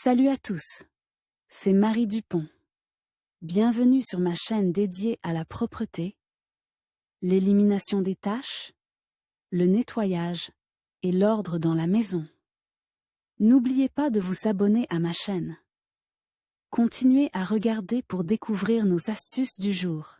Salut à tous, c'est Marie Dupont. Bienvenue sur ma chaîne dédiée à la propreté, l'élimination des taches, le nettoyage et l'ordre dans la maison. N'oubliez pas de vous abonner à ma chaîne. Continuez à regarder pour découvrir nos astuces du jour.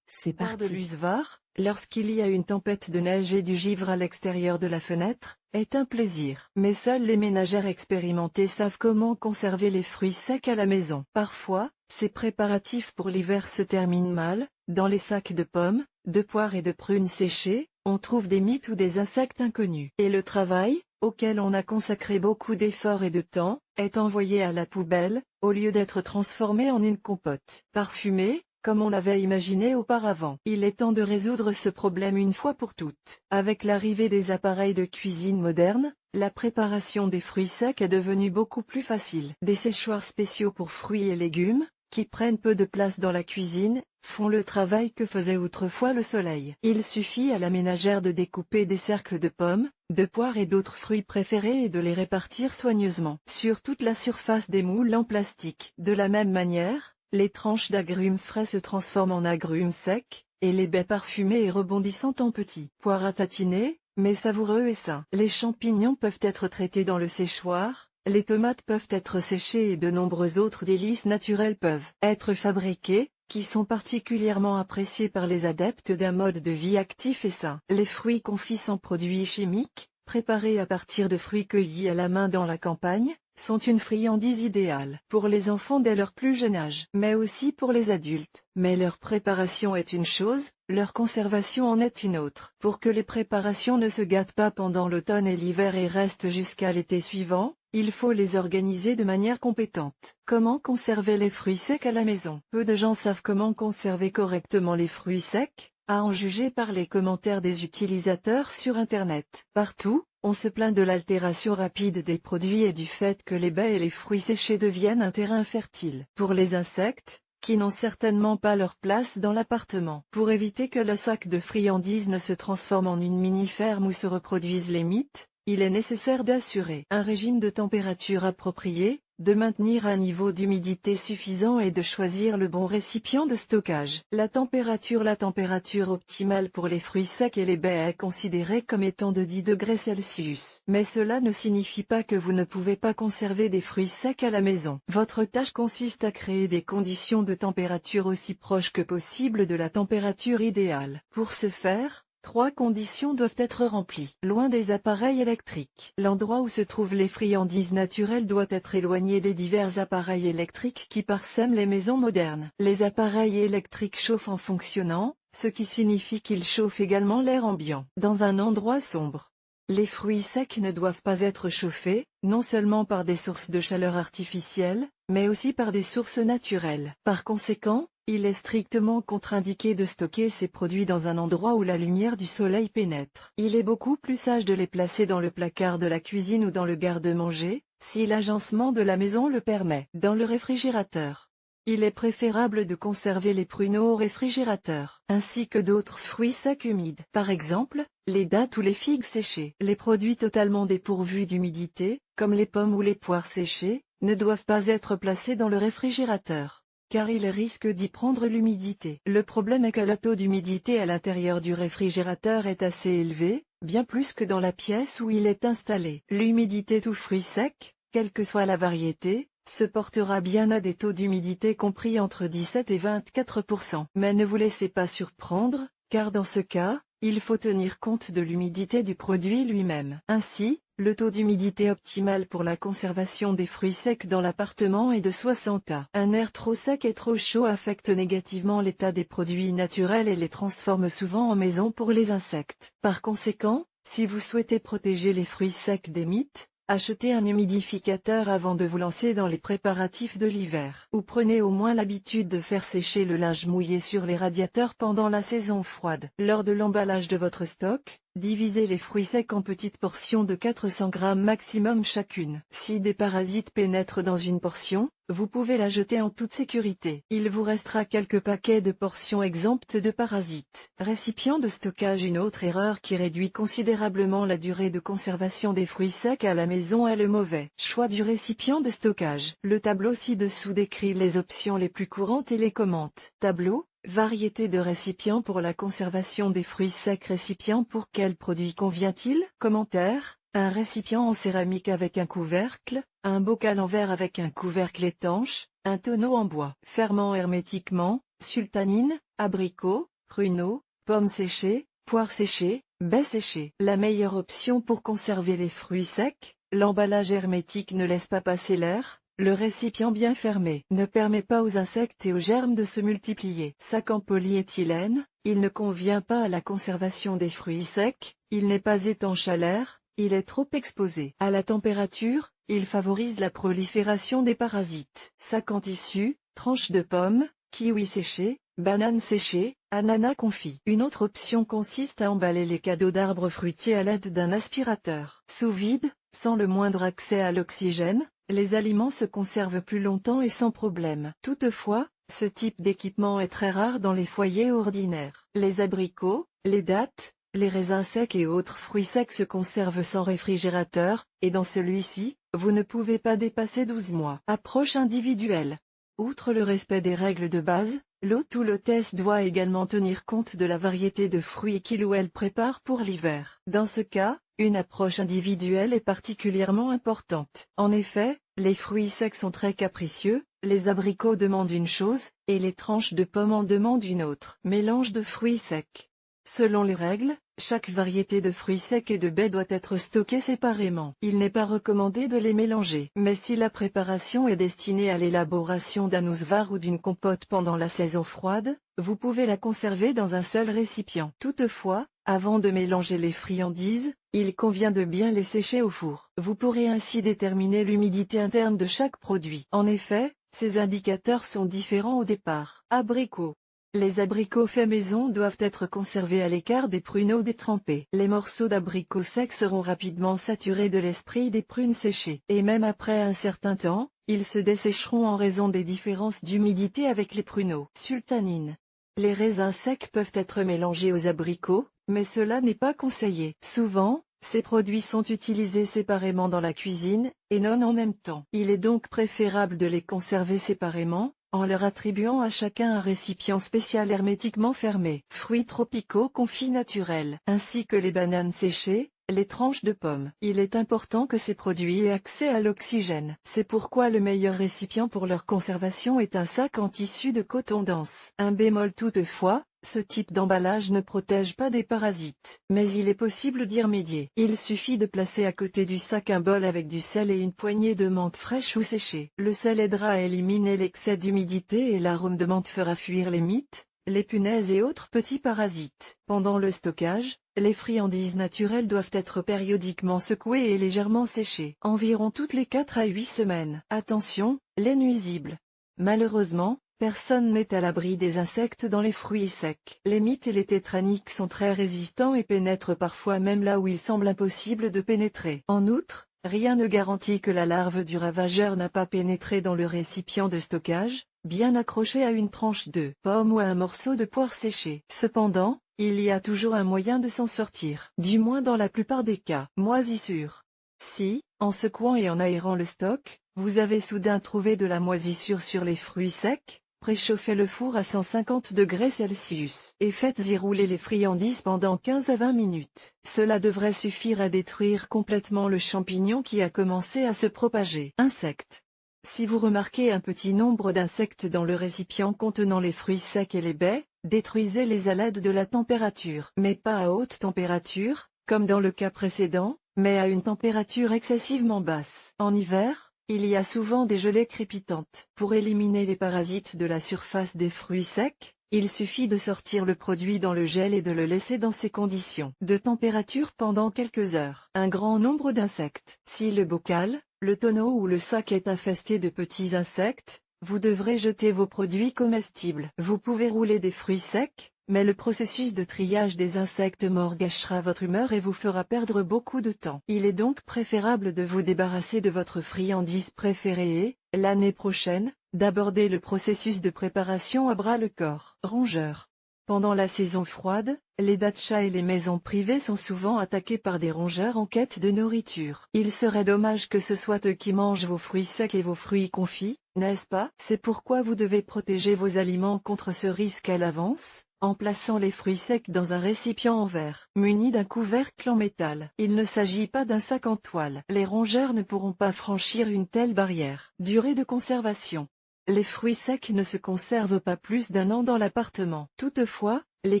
C'est Boire de parti. l'usvar, lorsqu'il y a une tempête de neige et du givre à l'extérieur de la fenêtre, est un plaisir. Mais seules les ménagères expérimentées savent comment conserver les fruits secs à la maison. Parfois, ces préparatifs pour l'hiver se terminent mal. Dans les sacs de pommes, de poires et de prunes séchées, on trouve des mites ou des insectes inconnus. Et le travail, auquel on a consacré beaucoup d'efforts et de temps, est envoyé à la poubelle, au lieu d'être transformé en une compote parfumée, comme on l'avait imaginé auparavant. Il est temps de résoudre ce problème une fois pour toutes. Avec l'arrivée des appareils de cuisine modernes, la préparation des fruits secs est devenue beaucoup plus facile. Des séchoirs spéciaux pour fruits et légumes, qui prennent peu de place dans la cuisine, font le travail que faisait autrefois le soleil. Il suffit à la ménagère de découper des cercles de pommes, de poires et d'autres fruits préférés et de les répartir soigneusement sur toute la surface des moules en plastique. De la même manière, les tranches d'agrumes frais se transforment en agrumes secs, et les baies parfumées et rebondissantes en petits pois à tatiner, mais savoureux et sains. Les champignons peuvent être traités dans le séchoir, les tomates peuvent être séchées et de nombreux autres délices naturels peuvent être fabriqués, qui sont particulièrement appréciés par les adeptes d'un mode de vie actif et sain. Les fruits confits sans produits chimiques, préparés à partir de fruits cueillis à la main dans la campagne, sont une friandise idéale pour les enfants dès leur plus jeune âge, mais aussi pour les adultes. Mais leur préparation est une chose, leur conservation en est une autre. Pour que les préparations ne se gâtent pas pendant l'automne et l'hiver et restent jusqu'à l'été suivant, il faut les organiser de manière compétente. Comment conserver les fruits secs à la maison? Peu de gens savent comment conserver correctement les fruits secs, à en juger par les commentaires des utilisateurs sur Internet. Partout, on se plaint de l'altération rapide des produits et du fait que les baies et les fruits séchés deviennent un terrain fertile pour les insectes, qui n'ont certainement pas leur place dans l'appartement. Pour éviter que le sac de friandises ne se transforme en une mini-ferme où se reproduisent les mites, il est nécessaire d'assurer un régime de température approprié, de maintenir un niveau d'humidité suffisant et de choisir le bon récipient de stockage. La température optimale pour les fruits secs et les baies est considérée comme étant de 10 degrés Celsius. Mais cela ne signifie pas que vous ne pouvez pas conserver des fruits secs à la maison. Votre tâche consiste à créer des conditions de température aussi proches que possible de la température idéale. Pour ce faire, 3 conditions doivent être remplies. Loin des appareils électriques. L'endroit où se trouvent les friandises naturelles doit être éloigné des divers appareils électriques qui parsèment les maisons modernes. Les appareils électriques chauffent en fonctionnant, ce qui signifie qu'ils chauffent également l'air ambiant. Dans un endroit sombre. Les fruits secs ne doivent pas être chauffés, non seulement par des sources de chaleur artificielles, mais aussi par des sources naturelles. Par conséquent, il est strictement contre-indiqué de stocker ces produits dans un endroit où la lumière du soleil pénètre. Il est beaucoup plus sage de les placer dans le placard de la cuisine ou dans le garde-manger, si l'agencement de la maison le permet. Dans le réfrigérateur. Il est préférable de conserver les pruneaux au réfrigérateur, ainsi que d'autres fruits secs humides. Par exemple, les dattes ou les figues séchées. Les produits totalement dépourvus d'humidité, comme les pommes ou les poires séchées, ne doivent pas être placés dans le réfrigérateur, car ils risquent d'y prendre l'humidité. Le problème est que le taux d'humidité à l'intérieur du réfrigérateur est assez élevé, bien plus que dans la pièce où il est installé. L'humidité tout fruit sec, quelle que soit la variété, se portera bien à des taux d'humidité compris entre 17 et 24%. Mais ne vous laissez pas surprendre, car dans ce cas, il faut tenir compte de l'humidité du produit lui-même. Ainsi, le taux d'humidité optimal pour la conservation des fruits secs dans l'appartement est de 60 à. Un air trop sec et trop chaud affecte négativement l'état des produits naturels et les transforme souvent en maison pour les insectes. Par conséquent, si vous souhaitez protéger les fruits secs des mites, achetez un humidificateur avant de vous lancer dans les préparatifs de l'hiver. Ou prenez au moins l'habitude de faire sécher le linge mouillé sur les radiateurs pendant la saison froide. Lors de l'emballage de votre stock, Divisez les fruits secs en petites portions de 400 g maximum chacune. Si des parasites pénètrent dans une portion, vous pouvez la jeter en toute sécurité. Il vous restera quelques paquets de portions exemptes de parasites. Récipient de stockage. Une autre erreur qui réduit considérablement la durée de conservation des fruits secs à la maison est le mauvais choix du récipient de stockage. Le tableau ci-dessous décrit les options les plus courantes et les commente. Tableau. Variété de récipients pour la conservation des fruits secs. Récipient pour quel produit convient-il? Commentaire. Un récipient en céramique avec un couvercle, un bocal en verre avec un couvercle étanche, un tonneau en bois. Fermant hermétiquement, sultanine, abricots, pruneaux, pommes séchées, poires séchées, baies séchées. La meilleure option pour conserver les fruits secs, l'emballage hermétique ne laisse pas passer l'air. Le récipient bien fermé ne permet pas aux insectes et aux germes de se multiplier. Sac en polyéthylène, il ne convient pas à la conservation des fruits secs, il n'est pas étanche à l'air, il est trop exposé à la température, il favorise la prolifération des parasites. Sac en tissu, tranches de pommes, kiwis séchés, bananes séchées, ananas confits. Une autre option consiste à emballer les cadeaux d'arbres fruitiers à l'aide d'un aspirateur. Sous vide, sans le moindre accès à l'oxygène, les aliments se conservent plus longtemps et sans problème. Toutefois, ce type d'équipement est très rare dans les foyers ordinaires. Les abricots, les dattes, les raisins secs et autres fruits secs se conservent sans réfrigérateur, et dans celui-ci, vous ne pouvez pas dépasser 12 mois. Approche individuelle. Outre le respect des règles de base, l'hôte ou l'hôtesse doit également tenir compte de la variété de fruits qu'il ou elle prépare pour l'hiver. Dans ce cas, une approche individuelle est particulièrement importante. En effet, les fruits secs sont très capricieux, les abricots demandent une chose, et les tranches de pommes en demandent une autre. Mélange de fruits secs. Selon les règles, chaque variété de fruits secs et de baies doit être stockée séparément. Il n'est pas recommandé de les mélanger. Mais si la préparation est destinée à l'élaboration d'un ouzvar ou d'une compote pendant la saison froide, vous pouvez la conserver dans un seul récipient. Toutefois, avant de mélanger les friandises, il convient de bien les sécher au four. Vous pourrez ainsi déterminer l'humidité interne de chaque produit. En effet, ces indicateurs sont différents au départ. Abricots. Les abricots faits maison doivent être conservés à l'écart des pruneaux détrempés. Les morceaux d'abricots secs seront rapidement saturés de l'esprit des prunes séchées. Et même après un certain temps, ils se dessécheront en raison des différences d'humidité avec les pruneaux. Sultanine. Les raisins secs peuvent être mélangés aux abricots, mais cela n'est pas conseillé. Souvent, ces produits sont utilisés séparément dans la cuisine, et non en même temps. Il est donc préférable de les conserver séparément, en leur attribuant à chacun un récipient spécial hermétiquement fermé. Fruits tropicaux confits naturels, ainsi que les bananes séchées, les tranches de pommes. Il est important que ces produits aient accès à l'oxygène. C'est pourquoi le meilleur récipient pour leur conservation est un sac en tissu de coton dense. Un bémol toutefois, ce type d'emballage ne protège pas des parasites. Mais il est possible d'y remédier. Il suffit de placer à côté du sac un bol avec du sel et une poignée de menthe fraîche ou séchée. Le sel aidera à éliminer l'excès d'humidité et l'arôme de menthe fera fuir les mites, les punaises et autres petits parasites. Pendant le stockage, les friandises naturelles doivent être périodiquement secouées et légèrement séchées, environ toutes les 4 à 8 semaines. Attention, les nuisibles. Malheureusement, personne n'est à l'abri des insectes dans les fruits secs. Les mites et les tétraniques sont très résistants et pénètrent parfois même là où il semble impossible de pénétrer. En outre, rien ne garantit que la larve du ravageur n'a pas pénétré dans le récipient de stockage, bien accroché à une tranche de pomme ou à un morceau de poire séchée. Cependant, il y a toujours un moyen de s'en sortir, du moins dans la plupart des cas. Moisissure. Si, en secouant et en aérant le stock, vous avez soudain trouvé de la moisissure sur les fruits secs, préchauffez le four à 150 degrés Celsius et faites-y rouler les friandises pendant 15 à 20 minutes. Cela devrait suffire à détruire complètement le champignon qui a commencé à se propager. Insectes. Si vous remarquez un petit nombre d'insectes dans le récipient contenant les fruits secs et les baies, détruisez-les à l'aide de la température. Mais pas à haute température, comme dans le cas précédent, mais à une température excessivement basse. En hiver, il y a souvent des gelées crépitantes. Pour éliminer les parasites de la surface des fruits secs, il suffit de sortir le produit dans le gel et de le laisser dans ces conditions de température pendant quelques heures. Un grand nombre d'insectes. Si le bocal, le tonneau ou le sac est infesté de petits insectes, vous devrez jeter vos produits comestibles. Vous pouvez rouler des fruits secs, mais le processus de triage des insectes morts gâchera votre humeur et vous fera perdre beaucoup de temps. Il est donc préférable de vous débarrasser de votre friandise préférée et, l'année prochaine, d'aborder le processus de préparation à bras-le-corps. Rongeurs. Pendant la saison froide, les dachas et les maisons privées sont souvent attaqués par des rongeurs en quête de nourriture. Il serait dommage que ce soit eux qui mangent vos fruits secs et vos fruits confits, n'est-ce pas? C'est pourquoi vous devez protéger vos aliments contre ce risque à l'avance, en plaçant les fruits secs dans un récipient en verre, muni d'un couvercle en métal. Il ne s'agit pas d'un sac en toile. Les rongeurs ne pourront pas franchir une telle barrière. Durée de conservation. Les fruits secs ne se conservent pas plus d'un an dans l'appartement. Toutefois, les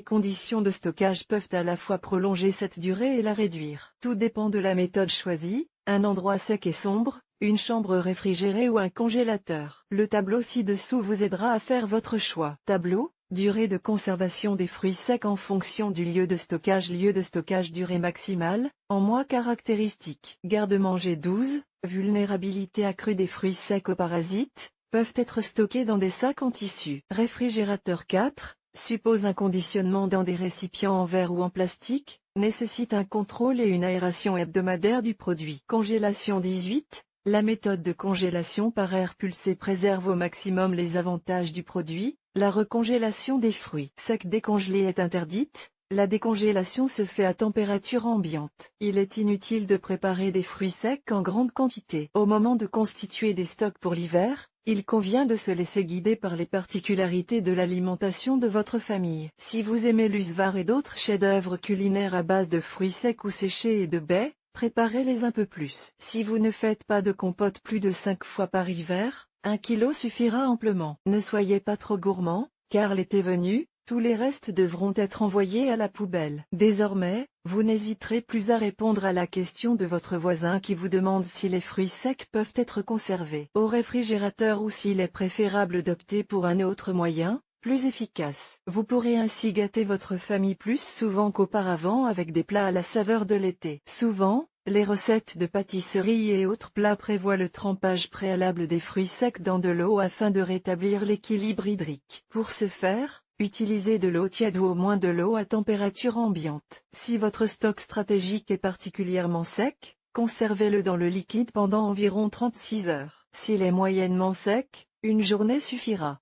conditions de stockage peuvent à la fois prolonger cette durée et la réduire. Tout dépend de la méthode choisie, un endroit sec et sombre, une chambre réfrigérée ou un congélateur. Le tableau ci-dessous vous aidera à faire votre choix. Tableau, durée de conservation des fruits secs en fonction du lieu de stockage. Lieu de stockage durée maximale, en mois caractéristiques. Garde-manger 12, vulnérabilité accrue des fruits secs aux parasites, peuvent être stockés dans des sacs en tissu. Réfrigérateur 4, suppose un conditionnement dans des récipients en verre ou en plastique, nécessite un contrôle et une aération hebdomadaire du produit. Congélation 18, la méthode de congélation par air pulsé préserve au maximum les avantages du produit. La recongélation des fruits secs décongelés est interdite. La décongélation se fait à température ambiante. Il est inutile de préparer des fruits secs en grande quantité. Au moment de constituer des stocks pour l'hiver, il convient de se laisser guider par les particularités de l'alimentation de votre famille. Si vous aimez l'usvar et d'autres chefs-d'œuvre culinaires à base de fruits secs ou séchés et de baies, préparez-les un peu plus. Si vous ne faites pas de compote plus de 5 fois par hiver, 1 kilo suffira amplement. Ne soyez pas trop gourmand, car l'été venu, tous les restes devront être envoyés à la poubelle. Désormais, vous n'hésiterez plus à répondre à la question de votre voisin qui vous demande si les fruits secs peuvent être conservés au réfrigérateur ou s'il est préférable d'opter pour un autre moyen, plus efficace. Vous pourrez ainsi gâter votre famille plus souvent qu'auparavant avec des plats à la saveur de l'été. Souvent, les recettes de pâtisserie et autres plats prévoient le trempage préalable des fruits secs dans de l'eau afin de rétablir l'équilibre hydrique. Pour ce faire, utilisez de l'eau tiède ou au moins de l'eau à température ambiante. Si votre stock stratégique est particulièrement sec, conservez-le dans le liquide pendant environ 36 heures. S'il est moyennement sec, une journée suffira.